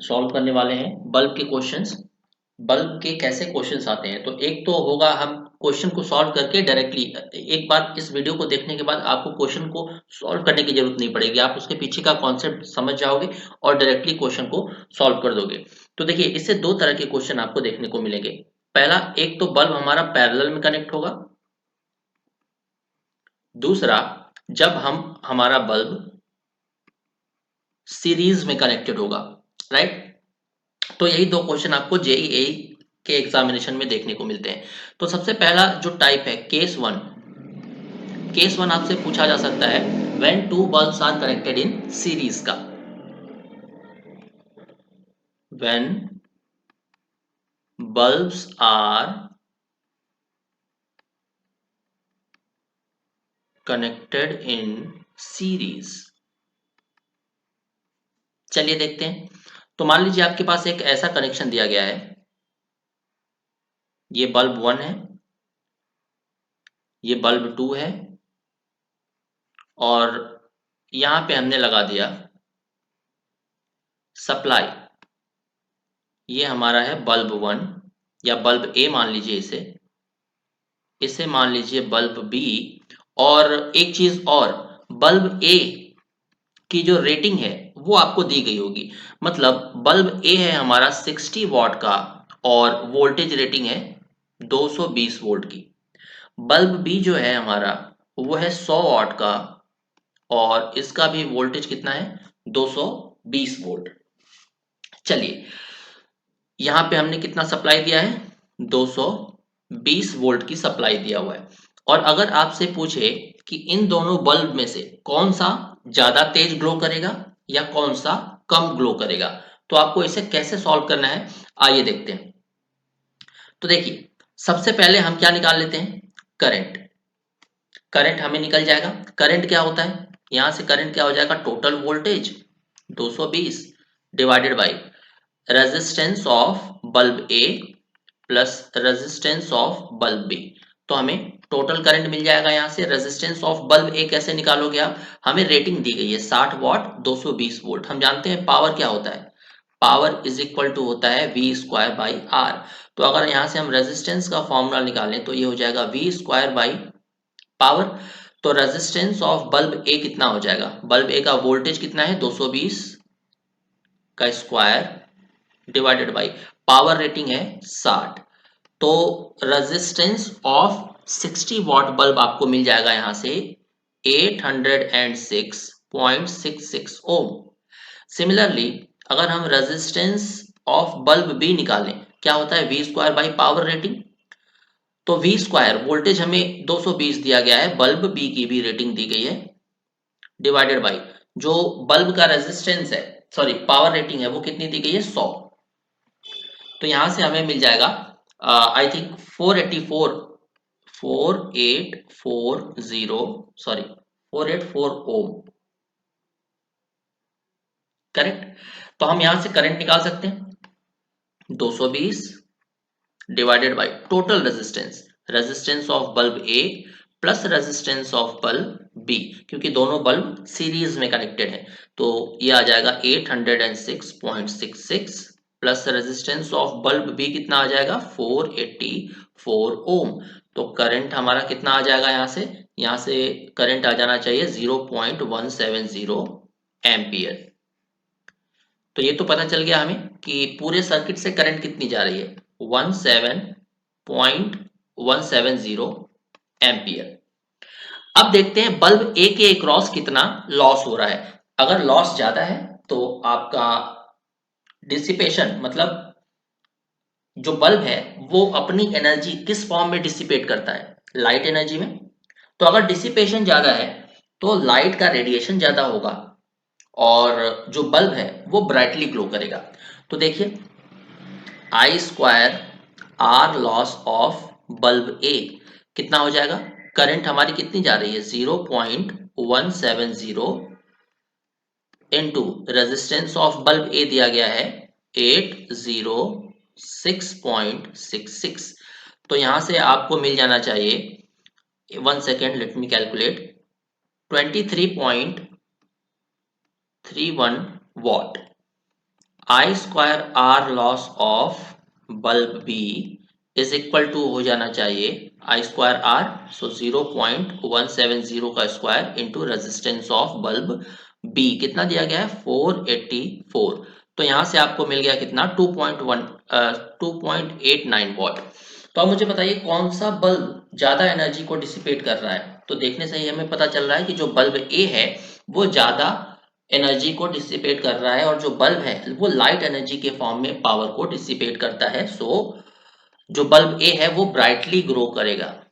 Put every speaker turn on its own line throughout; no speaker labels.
Solve करने वाले हैं बल्ब के क्वेश्चंस। बल्ब के कैसे क्वेश्चंस आते हैं, तो एक तो होगा हम क्वेश्चन को सॉल्व करके डायरेक्टली, एक बार इस वीडियो को देखने के बाद आपको क्वेश्चन को सॉल्व करने की जरूरत नहीं पड़ेगी, आप उसके पीछे का कॉन्सेप्ट समझ जाओगे और डायरेक्टली क्वेश्चन को सॉल्व कर दोगे। तो देखिए, इससे दो तरह के क्वेश्चन आपको देखने को मिलेंगे। पहला, एक तो बल्ब हमारा पैरेलल में कनेक्ट होगा। दूसरा, जब हमारा बल्ब सीरीज में कनेक्टेड होगा, राइट। तो यही दो क्वेश्चन आपको जेईई के एग्जामिनेशन में देखने को मिलते हैं। तो सबसे पहला जो टाइप है केस वन आपसे पूछा जा सकता है when two bulbs are connected in series का। When bulbs are connected in series. चलिए देखते हैं। तो मान लीजिए आपके पास एक ऐसा कनेक्शन दिया गया है, ये बल्ब 1 है, ये बल्ब 2 है, और यहां पे हमने लगा दिया सप्लाई। ये हमारा है बल्ब 1 या बल्ब ए मान लीजिए इसे मान लीजिए बल्ब बी। और एक चीज और, बल्ब ए की जो रेटिंग है वो आपको दी गई होगी। मतलब बल्ब ए है हमारा 60 वॉट का और वोल्टेज रेटिंग है 220 वोल्ट की। बल्ब बी जो है हमारा वो है 100 वॉट का और इसका भी वोल्टेज कितना है 220 वोल्ट। चलिए, यहां पे हमने कितना सप्लाई दिया है 220 वोल्ट की सप्लाई दिया हुआ है। और अगर आपसे पूछे कि इन दोनों बल्ब में से कौन सा ज्यादा तेज ग्लो करेगा या कौन सा कम ग्लो करेगा, तो आपको इसे कैसे सॉल्व करना है, आइए देखते हैं। तो देखिए, सबसे पहले हम क्या निकाल लेते हैं, करंट। करंट हमें निकल जाएगा। करंट क्या होता है, यहां से करंट क्या हो जाएगा, total voltage 220 divided by resistance of bulb A plus resistance of bulb B. तो हमें टोटल करंट मिल जाएगा। यहां से रेजिस्टेंस ऑफ बल्ब ए कैसे निकालोगे आप, हमें रेटिंग दी गई है 60 वॉट 220 वोल्ट। हम जानते हैं पावर क्या होता है, पावर इज इक्वल टू होता है वी स्क्वायर बाई आर। तो अगर यहां से हम रेजिस्टेंस का फॉर्मूला निकालें तो ये हो जाएगा वी स्क्वायर बाई पावर। तो रेजिस्टेंस ऑफ बल्ब ए कितना हो जाएगा, बल्ब ए का वोल्टेज कितना है 220 का square divided by power rating है 60। तो रेजिस्टेंस ऑफ 60 वॉट बल्ब आपको मिल जाएगा यहां से 806.66 ओम। सिमिलरली अगर हम रेजिस्टेंस ऑफ बल्ब बी निकालें, क्या होता है V square by power rating. तो वी स्क्वायर वोल्टेज हमें 220 दिया गया है, बल्ब बी की भी रेटिंग दी गई है, डिवाइडेड बाई जो बल्ब का रेजिस्टेंस है, सॉरी पावर रेटिंग है वो कितनी दी गई है 100। तो यहां से हमें मिल जाएगा I think 4840 sorry 484 ohm, correct. तो हम यहां से करंट निकाल सकते हैं 220 divided by total resistance, resistance of bulb A plus resistance of bulb B, क्योंकि दोनों बल्ब सीरीज में कनेक्टेड है। तो ये आ जाएगा 806.66 plus resistance of bulb B कितना आ जाएगा 484 ओम। तो करंट हमारा कितना आ जाएगा, यहाँ से करंट आ जाना चाहिए 0.170 एम्पियर। तो ये तो पता चल गया हमें कि पूरे सर्किट से करंट कितनी जा रही है 17.170 एम्पियर। अब देखते हैं बल्ब ए के अक्रॉस कितना लॉस हो रहा है। अगर लॉस ज्यादा है तो आपका डिसिपेशन, मतलब जो बल्ब है वो अपनी एनर्जी किस फॉर्म में डिसिपेट करता है, लाइट एनर्जी में। तो अगर डिसिपेशन ज्यादा है तो लाइट का रेडिएशन ज्यादा होगा और जो बल्ब है वो ब्राइटली ग्लो करेगा। तो देखिए, I square R loss of bulb A कितना हो जाएगा, करंट हमारी कितनी जा रही है 0.170 इनटू रेजिस्टेंस ऑफ बल्ब ए दिया गया है 806.66। तो यहां से आपको मिल जाना चाहिए, 1 second let me calculate, 23.31 watt. I square R loss of bulb B is equal to हो जाना चाहिए आई स्क्वायर आर, सो 0.170 का square into resistance of bulb B कितना दिया गया है 484। तो यहां से आपको मिल गया कितना 2.89 वॉट। तो अब मुझे बताइए कौन सा बल्ब ज्यादा एनर्जी को डिसिपेट कर रहा है। तो देखने से ही हमें पता चल रहा है कि जो बल्ब ए है वो ज्यादा एनर्जी को डिसिपेट कर रहा है और जो बल्ब है वो लाइट एनर्जी के फॉर्म में पावर को डिसिपेट करता है। सो जो बल्ब ए है वो ब्राइटली ग्लो करेगा,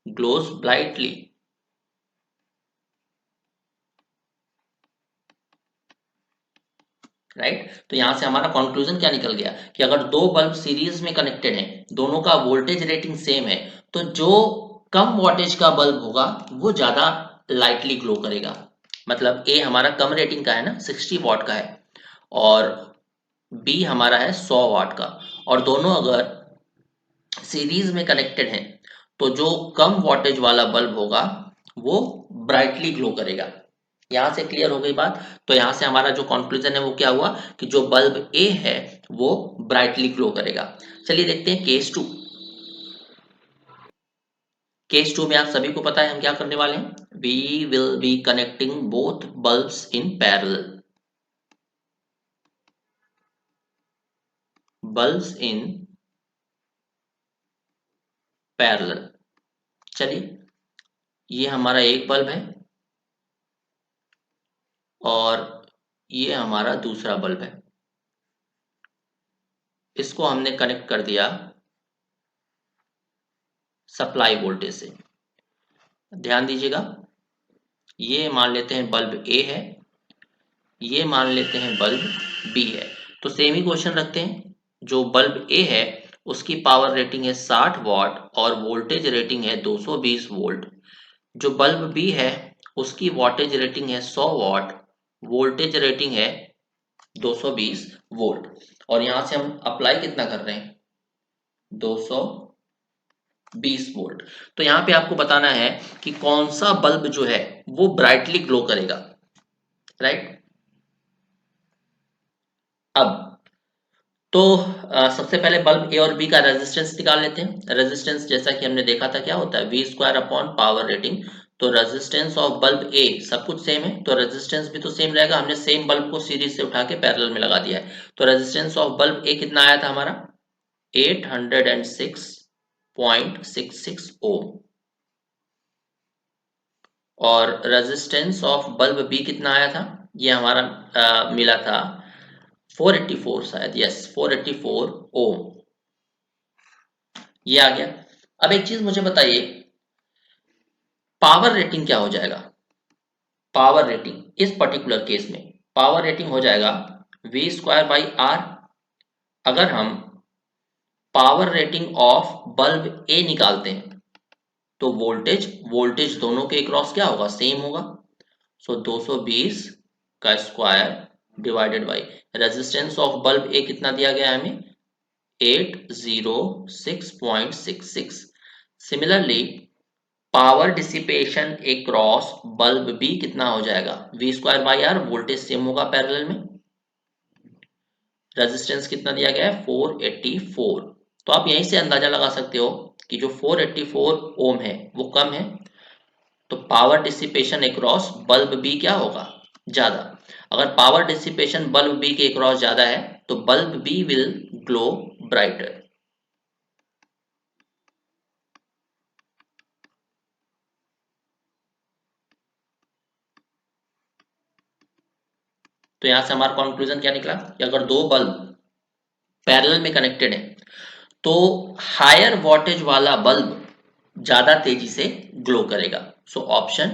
ग्लोज ब्राइटली। राइट, तो यहां से हमारा कंक्लूजन क्या निकल गया कि अगर दो बल्ब सीरीज में कनेक्टेड हैं, दोनों का वोल्टेज रेटिंग सेम है, तो जो कम वोल्टेज का बल्ब होगा वो ज्यादा लाइटली ग्लो करेगा। मतलब ए हमारा कम रेटिंग का है ना 60 वॉट का है और बी हमारा है 100 वाट का, और दोनों अगर सीरीज में कनेक्टेड हैं तो जो कम वोल्टेज वाला बल्ब होगा वो ब्राइटली ग्लो करेगा। यहां से क्लियर हो गई बात। तो यहां से हमारा जो कंक्लूजन है वो क्या हुआ कि जो बल्ब ए है वो ब्राइटली ग्लो करेगा। चलिए देखते हैं केस टू। केस टू में आप सभी को पता है हम क्या करने वाले हैं, we will be connecting both bulbs in parallel, bulbs in parallel. चलिए ये हमारा एक बल्ब है और ये हमारा दूसरा बल्ब है, इसको हमने कनेक्ट कर दिया सप्लाई वोल्टेज से। ध्यान दीजिएगा, ये मान लेते हैं बल्ब ए है, ये मान लेते हैं बल्ब बी है। तो सेम ही क्वेश्चन रखते हैं। जो बल्ब ए है उसकी पावर रेटिंग है 60 वॉट और वोल्टेज रेटिंग है 220 वोल्ट। जो बल्ब बी है उसकी वोल्टेज रेटिंग है 100 वॉट, वोल्टेज रेटिंग है 220 वोल्ट। और यहां से हम अप्लाई कितना कर रहे हैं 220 वोल्ट। तो यहाँ पे आपको बताना है कि कौन सा बल्ब जो है वो ब्राइटली ग्लो करेगा। राइट, अब तो सबसे पहले बल्ब ए और बी का रेजिस्टेंस निकाल लेते हैं। रेजिस्टेंस जैसा कि हमने देखा था क्या होता है V square upon power rating. तो रेजिस्टेंस ऑफ बल्ब ए सब कुछ सेम है तो रेजिस्टेंस भी तो सेम रहेगा। हमने सेम बल्ब को सीरीज से उठा के पैरेलल में लगा दिया है। तो रेजिस्टेंस ऑफ बल्ब ए कितना आया था हमारा 806.66 ओम, और रेजिस्टेंस ऑफ बल्ब बी कितना आया था ये हमारा मिला था 484, शायद यस 484 ओम। ये आ गया। अब एक चीज मुझे बताइए पावर रेटिंग क्या हो जाएगा। पावर रेटिंग इस पर्टिकुलर केस में पावर रेटिंग हो जाएगा वी स्क्वायर बाई आर। अगर हम पावर रेटिंग ऑफ बल्ब ए निकालते हैं तो वोल्टेज वोल्टेज दोनों के क्रॉस क्या होगा सेम होगा। सो 220 का square divided by resistance of bulb A कितना दिया गया है हमें 806.66। Similarly power dissipation across bulb B कितना हो जाएगा V square by R, voltage same होगा पैरेलल में, रेजिस्टेंस कितना दिया गया है 484। तो आप यहीं से अंदाजा लगा सकते हो कि जो 484 ओम है वो कम है, तो power dissipation across bulb B क्या होगा ज्यादा। अगर पावर डिसिपेशन बल्ब बी के अक्रॉस ज्यादा है तो bulb B will glow brighter. तो यहां से हमारा कंक्लूजन क्या निकला कि अगर दो बल्ब पैरेलल में कनेक्टेड है तो हायर वोल्टेज वाला बल्ब ज्यादा तेजी से ग्लो करेगा। सो ऑप्शन,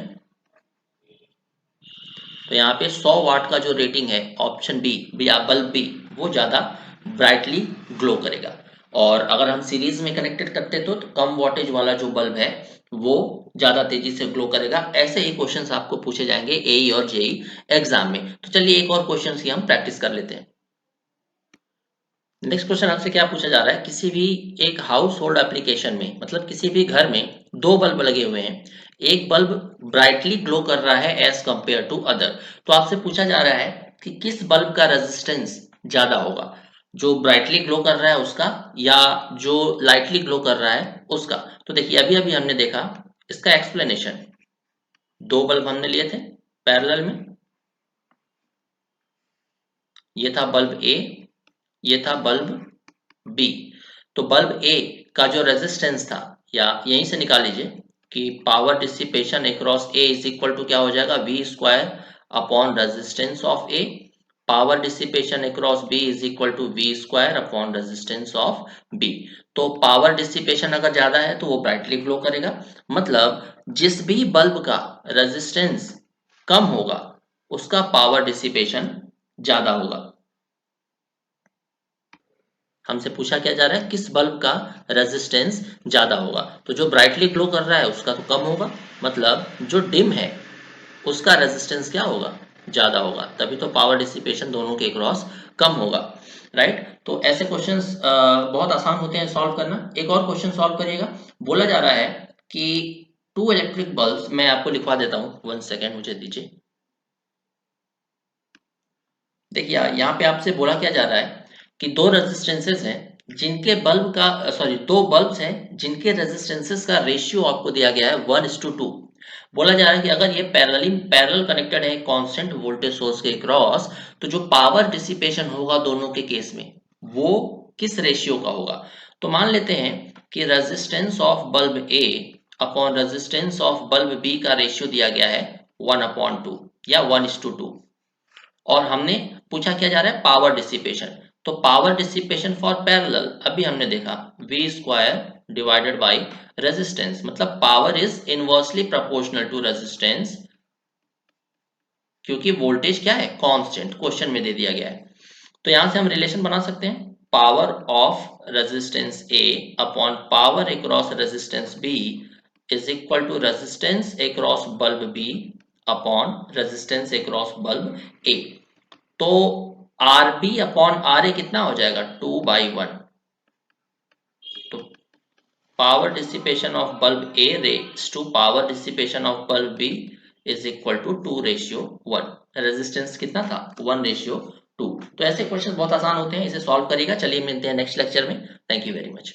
तो यहाँ पे 100 वाट का जो रेटिंग है ऑप्शन बी या बल्ब बी वो ज्यादा ब्राइटली ग्लो करेगा। और अगर हम सीरीज में कनेक्टेड करते तो कम वोल्टेज वाला जो बल्ब है वो ज्यादा तेजी से ग्लो करेगा। ऐसे ही क्वेश्चंस आपको पूछे जाएंगे एई और जेई एग्जाम में। तो चलिए एक और क्वेश्चन की हम प्रैक्टिस कर लेते हैं। नेक्स्ट क्वेश्चन आपसे क्या पूछा जा रहा है, किसी भी एक हाउस होल्ड एप्लीकेशन में मतलब किसी भी घर में दो बल्ब लगे हुए हैं, एक बल्ब ब्राइटली ग्लो कर रहा है एज कंपेयर टू अदर। तो आपसे पूछा जा रहा है कि किस बल्ब का रेजिस्टेंस ज्यादा होगा, जो ब्राइटली ग्लो कर रहा है उसका या जो लाइटली ग्लो कर रहा है उसका। तो देखिए अभी अभी हमने देखा इसका एक्सप्लेनेशन, दो बल्ब हमने लिए थे पैरेलल में, ये था बल्ब ए, ये था बल्ब बी। तो बल्ब ए का जो रेजिस्टेंस था, या यहीं से निकाल लीजिए कि power dissipation across A is equal to क्या हो जाएगा, V square upon resistance of A. Power dissipation across B is equal to V square upon resistance of B. तो पावर डिसिपेशन अगर ज्यादा है तो वो ब्राइटली ग्लो करेगा, मतलब जिस भी बल्ब का रेजिस्टेंस कम होगा उसका पावर डिसिपेशन ज्यादा होगा। हमसे पूछा क्या जा रहा है, किस बल्ब का रेजिस्टेंस ज्यादा होगा। तो जो ब्राइटली ग्लो कर रहा है उसका तो कम होगा, मतलब जो डिम है उसका रेजिस्टेंस क्या होगा, ज्यादा होगा, तभी तो पावर डिसिपेशन दोनों के क्रॉस कम होगा। राइट, तो ऐसे क्वेश्चंस बहुत आसान होते हैं सॉल्व करना। एक और क्वेश्चन सॉल्व करिएगा। बोला जा रहा है कि टू इलेक्ट्रिक बल्ब, मैं आपको लिखवा देता हूँ, 1 सेकेंड मुझे दीजिए। देखिए यहाँ पे आपसे बोला क्या जा रहा है कि दो रेजिस्टेंसेस हैं जिनके बल्ब का सॉरी दो बल्ब्स हैं जिनके रेजिस्टेंसेस का रेशियो आपको दिया गया है 1:2। बोला जा रहा है कि अगर ये पैरेलल कनेक्टेड है कांस्टेंट वोल्टेज सोर्स के क्रॉस, तो जो पावर डिसिपेशन होगा दोनों के केस में वो किस रेशियो का होगा। तो मान लेते हैं कि resistance of bulb A upon resistance of bulb B का रेशियो दिया गया है 1/2 या 1:2, और हमने पूछा क्या जा रहा है, पावर डिसिपेशन। तो पावर डिसिपेशन फॉर पैरेलल अभी हमने देखा v square divided by resistance, मतलब power is inversely proportional to resistance, क्योंकि वोल्टेज क्या है, कांस्टेंट क्वेश्चन में दे दिया गया है। तो यहां से हम रिलेशन बना सकते हैं, power of resistance A upon power across resistance B is equal to resistance across bulb B upon resistance across bulb A. तो R B upon R A कितना हो जाएगा, 2/1। तो power dissipation of bulb A raise to power dissipation of bulb B is equal to 2:1। Resistance कितना था, 1:2। तो ऐसे question बहुत आसान होते हैं, इसे सॉल्व करिएगा। चलिए मिलते हैं नेक्स्ट लेक्चर में। Thank you very much.